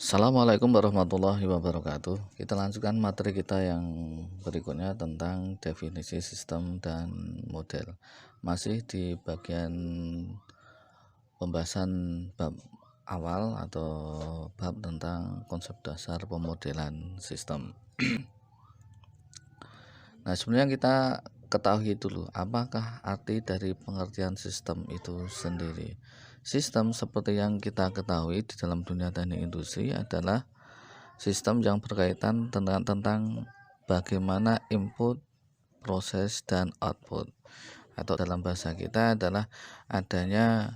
Assalamualaikum warahmatullahi wabarakatuh. Kita lanjutkan materi kita yang berikutnya tentang definisi sistem dan model. Masih di bagian pembahasan bab awal atau bab tentang konsep dasar pemodelan sistem. Nah, sebenarnya kita ketahui dulu apakah arti dari pengertian sistem itu sendiri. Sistem seperti yang kita ketahui di dalam dunia teknik industri adalah sistem yang berkaitan tentang bagaimana input, proses, dan output. Atau dalam bahasa kita adalah adanya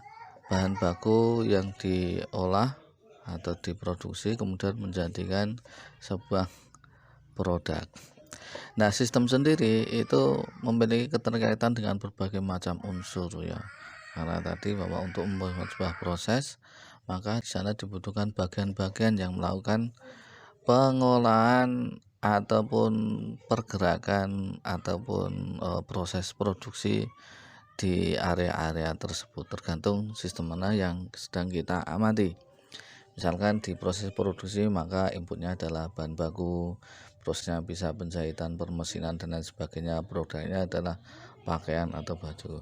bahan baku yang diolah atau diproduksi kemudian menjadikan sebuah produk. Nah, sistem sendiri itu memiliki keterkaitan dengan berbagai macam unsur ya. Karena tadi bahwa untuk membuat sebuah proses, maka di sana dibutuhkan bagian-bagian yang melakukan pengolahan ataupun pergerakan ataupun proses produksi di area-area tersebut, tergantung sistem mana yang sedang kita amati. Misalkan di proses produksi maka inputnya adalah bahan baku, prosesnya bisa penjahitan, permesinan dan lain sebagainya, produknya adalah pakaian atau baju.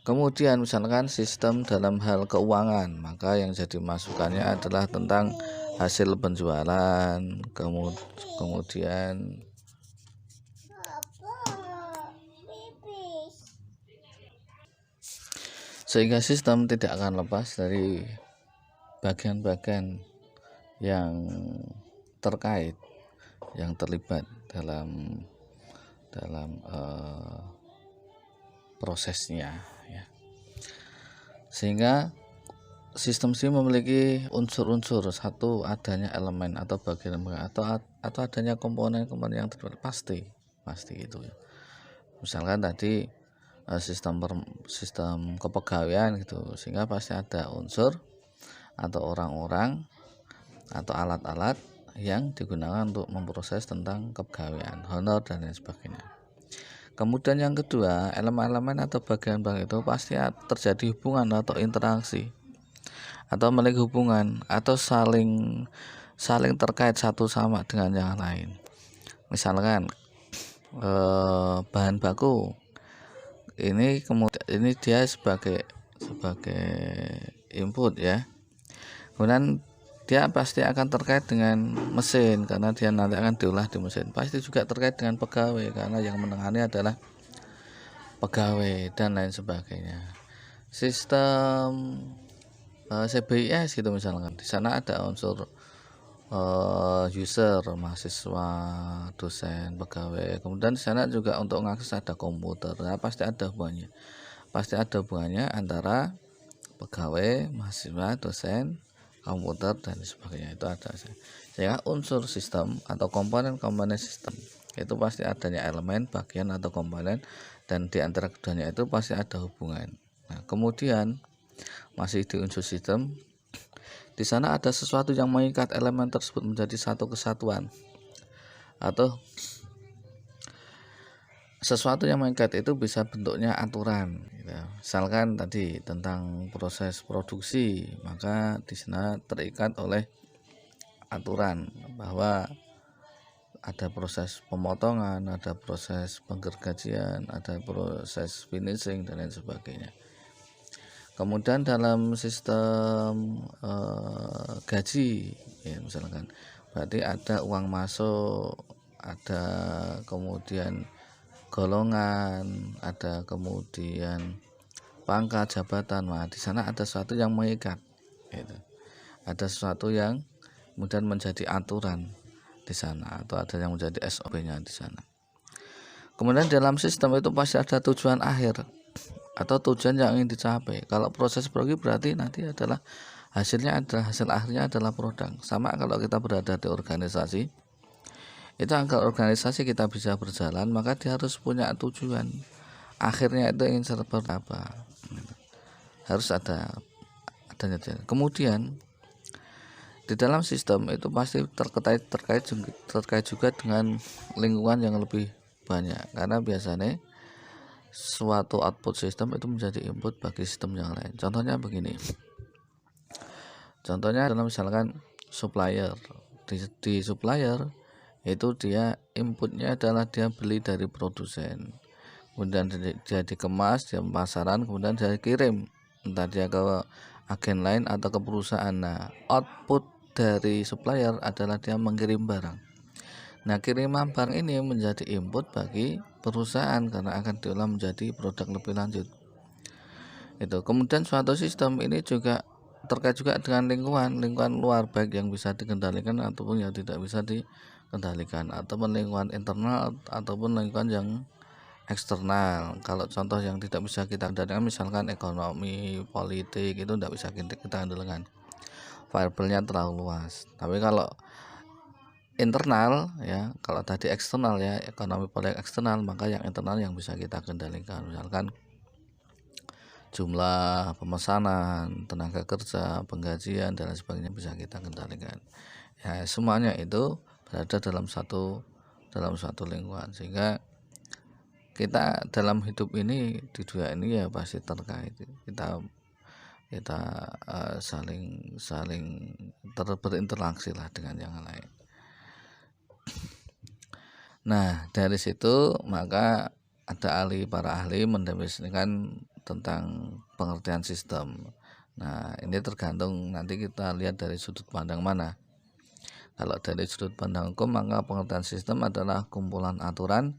Kemudian misalkan sistem dalam hal keuangan, maka yang jadi masukannya adalah tentang hasil penjualan, kemudian sehingga sistem tidak akan lepas dari bagian-bagian yang terkait, yang terlibat dalam prosesnya ya. Sehingga sistem ini memiliki unsur-unsur, satu adanya elemen atau bagian atau adanya komponen-komponen yang terlibat, pasti itu ya. Misalkan tadi sistem kepegawaian gitu, sehingga pasti ada unsur atau orang-orang atau alat-alat yang digunakan untuk memproses tentang kepegawaian, honor dan lain sebagainya. Kemudian yang kedua, elemen-elemen atau bagian-bagian itu pasti terjadi hubungan atau interaksi atau memiliki hubungan atau saling terkait satu sama dengan yang lain. Misalkan bahan baku ini kemudian ini dia sebagai input ya. Kemudian dia pasti akan terkait dengan mesin karena dia nanti akan diolah di mesin. Pasti juga terkait dengan pegawai karena yang menangani adalah pegawai dan lain sebagainya. Sistem CBIS gitu misalkan, di sana ada unsur user, mahasiswa, dosen, pegawai. Kemudian di sana juga untuk mengakses ada komputer. Nah, pasti ada hubungannya antara pegawai, mahasiswa, dosen, komputer dan sebagainya. Itu ada. Sehingga unsur sistem atau komponen-komponen sistem itu pasti adanya elemen, bagian atau komponen, dan di antara keduanya itu pasti ada hubungan. Nah, kemudian masih di unsur sistem, di sana ada sesuatu yang mengikat elemen tersebut menjadi satu kesatuan atau sesuatu yang mengikat itu bisa bentuknya aturan gitu. Misalkan tadi tentang proses produksi, maka di sana terikat oleh aturan bahwa ada proses pemotongan, ada proses penggergajian, ada proses finishing dan lain sebagainya. Kemudian dalam sistem gaji ya, misalkan berarti ada uang masuk, ada kemudian golongan, ada kemudian pangkat, jabatan. Nah, di sana ada sesuatu yang mengikat gitu. Ada sesuatu yang kemudian menjadi aturan di sana atau ada yang menjadi SOP-nya di sana. Kemudian dalam sistem itu pasti ada tujuan akhir atau tujuan yang ingin dicapai. Kalau proses produksi berarti nanti adalah hasil akhirnya adalah produk. Sama kalau kita berada di organisasi, itu agar organisasi kita bisa berjalan maka dia harus punya tujuan akhirnya itu ingin seperti apa, harus adanya. Kemudian di dalam sistem itu pasti terkait juga dengan lingkungan yang lebih banyak, karena biasanya suatu output sistem itu menjadi input bagi sistem yang lain. Contohnya begini, dalam misalkan supplier. Di supplier itu dia inputnya adalah dia beli dari produsen, kemudian dia dikemas, dia pemasaran, kemudian dia kirim entah dia ke agen lain atau ke perusahaan. Nah, output dari supplier adalah dia mengirim barang. Nah, kiriman barang ini menjadi input bagi perusahaan karena akan diolah menjadi produk lebih lanjut. Itu. Kemudian suatu sistem ini juga terkait juga dengan lingkungan luar, baik yang bisa dikendalikan ataupun yang tidak bisa dikendalikan, ataupun lingkungan internal ataupun lingkungan yang eksternal. Kalau contoh yang tidak bisa kita kendalikan misalkan ekonomi, politik, itu tidak bisa kita kendalikan, variabelnya terlalu luas. Tapi kalau internal ya, kalau tadi eksternal ya, ekonomi politik eksternal, maka yang internal yang bisa kita kendalikan, misalkan jumlah pemesanan, tenaga kerja, penggajian dan lain sebagainya bisa kita kendalikan. Ya, semuanya itu berada dalam satu lingkungan, sehingga kita dalam hidup ini di dua ini ya pasti terkait. Kita saling berinteraksi lah dengan yang lain. Nah, dari situ maka ada para ahli mendefinisikan tentang pengertian sistem. Nah, ini tergantung nanti kita lihat dari sudut pandang mana. Kalau dari sudut pandang hukum, maka pengertian sistem adalah kumpulan aturan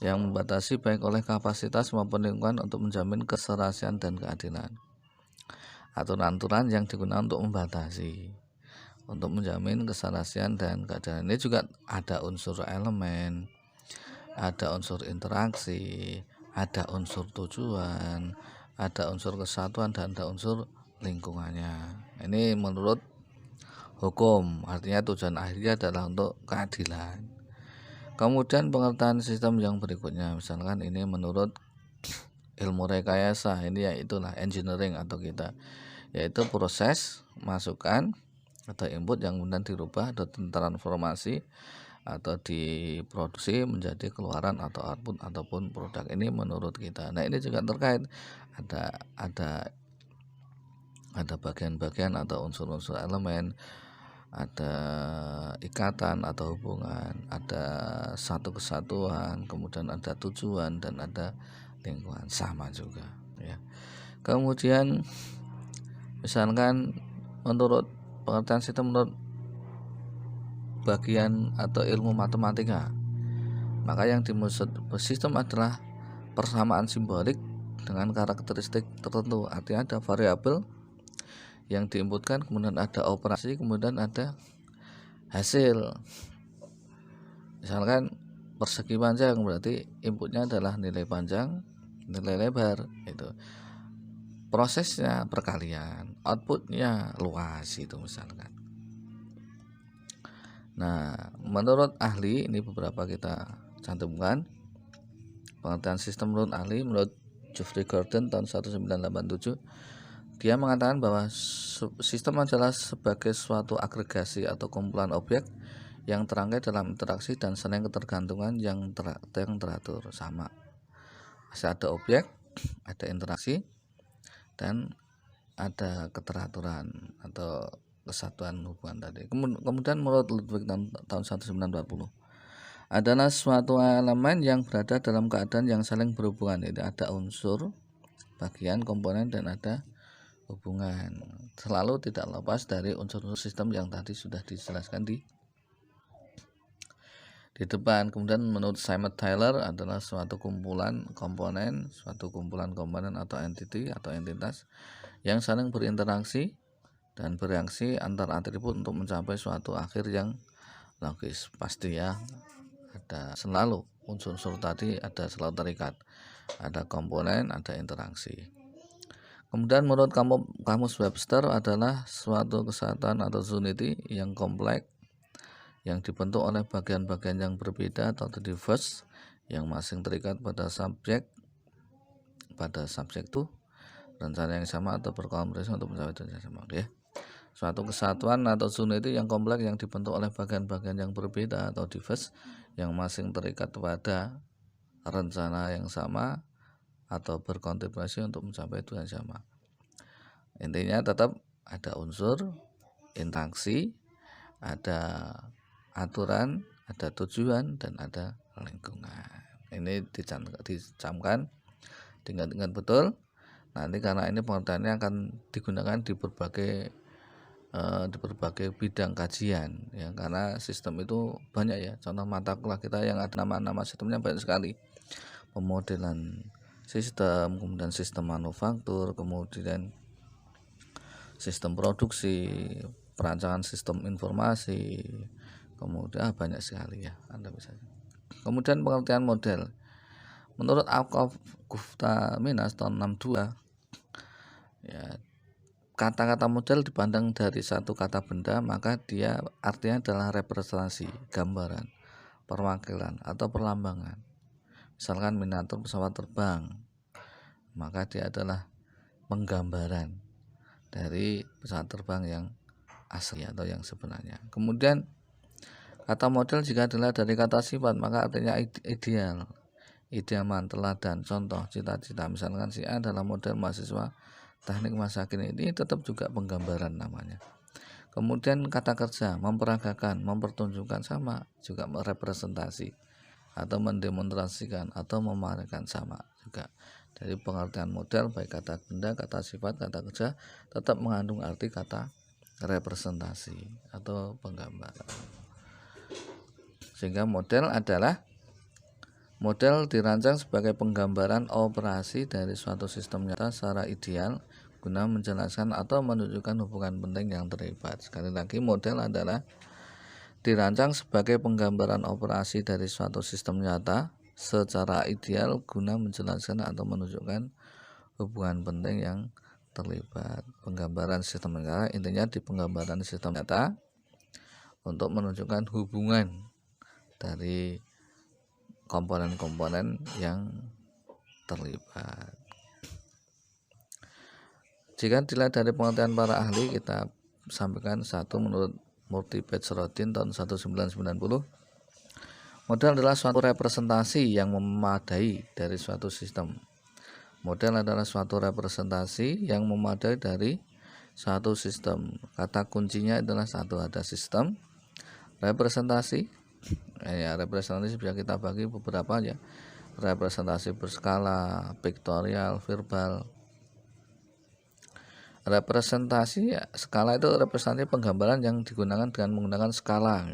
yang membatasi baik oleh kapasitas maupun lingkungan untuk menjamin keserasian dan keadilan. Aturan-aturan yang digunakan untuk membatasi, untuk menjamin keserasian dan keadilan. Ini juga ada unsur elemen, ada unsur interaksi, ada unsur tujuan, ada unsur kesatuan, dan ada unsur lingkungannya. Ini menurut hukum, artinya tujuan akhirnya adalah untuk keadilan. Kemudian pengertian sistem yang berikutnya, misalkan ini menurut ilmu rekayasa, ini yaitulah engineering atau kita, yaitu proses masukan atau input yang kemudian dirubah atau transformasi atau diproduksi menjadi keluaran atau output ataupun produk. Ini menurut kita. Nah, ini juga terkait ada bagian-bagian atau unsur-unsur elemen, ada ikatan atau hubungan, ada satu kesatuan, kemudian ada tujuan dan ada lingkungan, sama juga ya. Kemudian misalkan menurut pengertian sistem menurut bagian atau ilmu matematika, maka yang dimaksud sistem adalah persamaan simbolik dengan karakteristik tertentu. Artinya ada variabel yang diinputkan, kemudian ada operasi, kemudian ada hasil. Misalkan persegi panjang, berarti inputnya adalah nilai panjang, nilai lebar, itu prosesnya perkalian, outputnya luas, itu misalkan. Nah, menurut ahli, ini beberapa kita cantumkan pengertian sistem menurut ahli. Menurut Geoffrey Gordon tahun 1987, dia mengatakan bahwa sistem adalah sebagai suatu agregasi atau kumpulan objek yang terangkai dalam interaksi dan saling ketergantungan yang teratur. Sama, masih ada objek, ada interaksi, dan ada keteraturan atau kesatuan hubungan tadi. Kemudian menurut Ludwig tahun 1940, adalah suatu elemen yang berada dalam keadaan yang saling berhubungan. Itu ada unsur, bagian, komponen, dan ada hubungan. Selalu tidak lepas dari unsur-unsur sistem yang tadi sudah dijelaskan di depan. Kemudian menurut Simon Taylor adalah suatu kumpulan komponen, atau entity atau entitas yang saling berinteraksi dan bereaksi antar atribut untuk mencapai suatu akhir yang logis. Pasti ya, ada selalu unsur-unsur tadi ada selalu terikat, ada komponen, ada interaksi. Kemudian menurut kamus Webster adalah suatu kesatuan atau unity yang kompleks yang dibentuk oleh bagian-bagian yang berbeda atau diverse yang masing terikat pada subjek itu rencana yang sama atau berkolaborasi untuk mencapai tujuan yang sama. Ya. Suatu kesatuan atau unity yang kompleks yang dibentuk oleh bagian-bagian yang berbeda atau diverse yang masing terikat pada rencana yang sama atau berkontribusi untuk mencapai tujuan yang sama. Intinya tetap ada unsur interaksi, ada aturan, ada tujuan, dan ada lingkungan. Ini dicamkan dengan betul. Nanti karena ini pengertiannya akan digunakan di berbagai bidang kajian ya, karena sistem itu banyak ya. Contoh mata kuliah kita yang ada nama-nama sistemnya banyak sekali. Pemodelan sistem, kemudian sistem manufaktur, kemudian sistem produksi, perancangan sistem informasi, kemudian banyak sekali ya, Anda bisa. Kemudian pengertian model menurut Al-Gufta Minas tahun 62 ya, kata-kata model dipandang dari satu kata benda, maka dia artinya adalah representasi, gambaran, perwakilan atau perlambangan. Misalkan miniatur pesawat terbang, maka dia adalah penggambaran dari pesawat terbang yang asli atau yang sebenarnya. Kemudian kata model jika adalah dari kata sifat, maka artinya ideal, idaman, teladan, contoh, cita-cita. Misalkan si A adalah model mahasiswa teknik masa kini, ini tetap juga penggambaran namanya. Kemudian kata kerja, memperagakan, mempertunjukkan, sama juga merepresentasi atau mendemonstrasikan atau memamerkan, sama juga. Dari pengertian model baik kata benda, kata sifat, kata kerja tetap mengandung arti kata representasi atau penggambaran. Sehingga model dirancang sebagai penggambaran operasi dari suatu sistem nyata secara ideal guna menjelaskan atau menunjukkan hubungan penting yang terlibat. Sekali lagi, model adalah dirancang sebagai penggambaran operasi dari suatu sistem nyata secara ideal guna menjelaskan atau menunjukkan hubungan penting yang terlibat. Penggambaran sistem nyata, intinya di penggambaran sistem nyata untuk menunjukkan hubungan dari komponen-komponen yang terlibat. Jika dilihat dari pengertian para ahli, kita sampaikan satu menurut Murti Bedrodin tahun 1990. Model adalah suatu representasi yang memadai dari suatu sistem. Model adalah suatu representasi yang memadai dari suatu sistem. Kata kuncinya adalah satu, ada sistem, representasi. Ya, representasi bisa kita bagi beberapa ya. Representasi berskala, pictorial, verbal. Representasi ya, skala itu representasi penggambaran yang digunakan dengan menggunakan skala.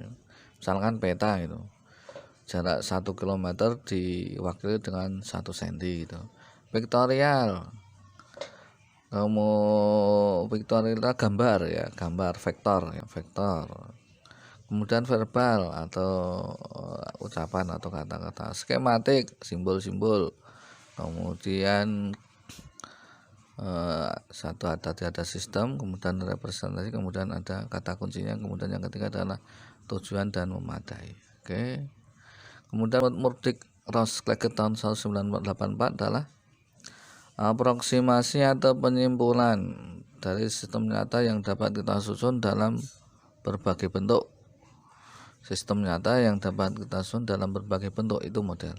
Misalkan peta gitu. Jarak 1 km diwakili dengan 1 cm gitu. Pictorial. Pictorial gambar ya, gambar vektor ya, vektor. Kemudian verbal atau ucapan atau kata-kata. Skematik, simbol-simbol. Kemudian satu ada sistem, kemudian representasi, kemudian ada kata kuncinya, kemudian yang ketiga adalah tujuan dan memadai. Oke. Kemudian Murdik Roskleget tahun 1984 adalah aproksimasi atau penyimpulan dari sistem nyata yang dapat kita susun dalam berbagai bentuk. Sistem nyata yang dapat kita susun dalam berbagai bentuk, itu model.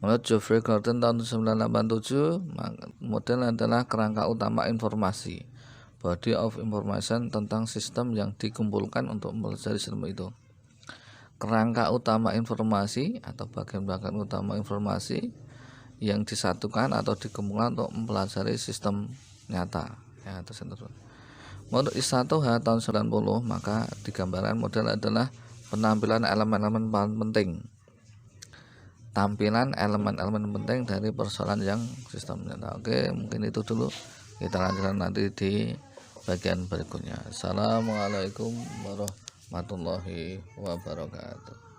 Menurut Geoffrey Gordon tahun 1987, model adalah kerangka utama informasi, body of information, tentang sistem yang dikumpulkan untuk mempelajari sistem itu. Kerangka utama informasi atau bagian-bagian utama informasi yang disatukan atau dikumpulkan untuk mempelajari sistem nyata ya, tersebut. Menurut I1H tahun 90, maka digambarkan model adalah penampilan elemen-elemen paling penting. Tampilan elemen-elemen penting dari persoalan yang sistem nyata. Oke, mungkin itu dulu. Kita lanjutkan nanti di bagian berikutnya. Assalamualaikum warahmatullahi wabarakatuh.